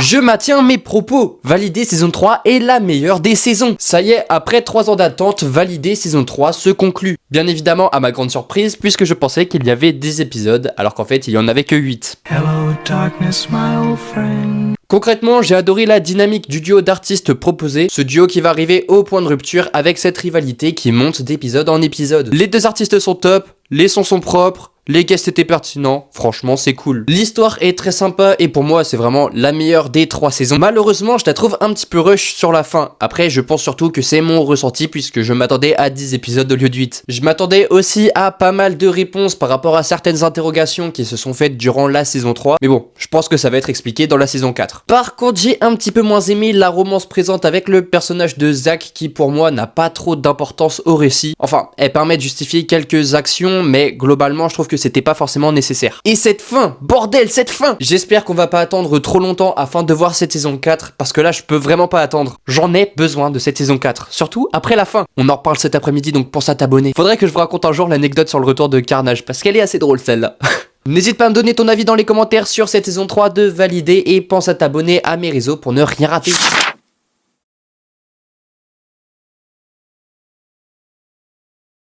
Je maintiens mes propos. Validé saison 3 est la meilleure des saisons. Ça y est, après 3 ans d'attente, Validé saison 3 se conclut. Bien évidemment, à ma grande surprise, puisque je pensais qu'il y avait 10 épisodes, alors qu'en fait, il y en avait que 8. Hello darkness, my old friend. Concrètement, j'ai adoré la dynamique du duo d'artistes proposé, ce duo qui va arriver au point de rupture avec cette rivalité qui monte d'épisode en épisode. Les deux artistes sont top, les sons sont propres, les guests étaient pertinents, franchement c'est cool. L'histoire est très sympa et pour moi c'est vraiment la meilleure des 3 saisons. Malheureusement je la trouve un petit peu rush sur la fin. Après je pense surtout que c'est mon ressenti puisque je m'attendais à 10 épisodes au lieu de 8. Je m'attendais aussi à pas mal de réponses par rapport à certaines interrogations qui se sont faites durant la saison 3. Mais bon, je pense que ça va être expliqué dans la saison 4. Par contre j'ai un petit peu moins aimé la romance présente avec le personnage de Zach qui pour moi n'a pas trop d'importance au récit. Enfin, elle permet de justifier quelques actions mais globalement je trouve que c'était pas forcément nécessaire. Et cette fin, bordel, cette fin! J'espère qu'on va pas attendre trop longtemps afin de voir cette saison 4, parce que là je peux vraiment pas attendre. J'en ai besoin de cette saison 4, surtout après la fin. On en reparle cet après-midi, donc pense à t'abonner. Faudrait que je vous raconte un jour l'anecdote sur le retour de Carnage, parce qu'elle est assez drôle celle-là. N'hésite pas à me donner ton avis dans les commentaires sur cette saison 3 de Validé, et pense à t'abonner à mes réseaux pour ne rien rater.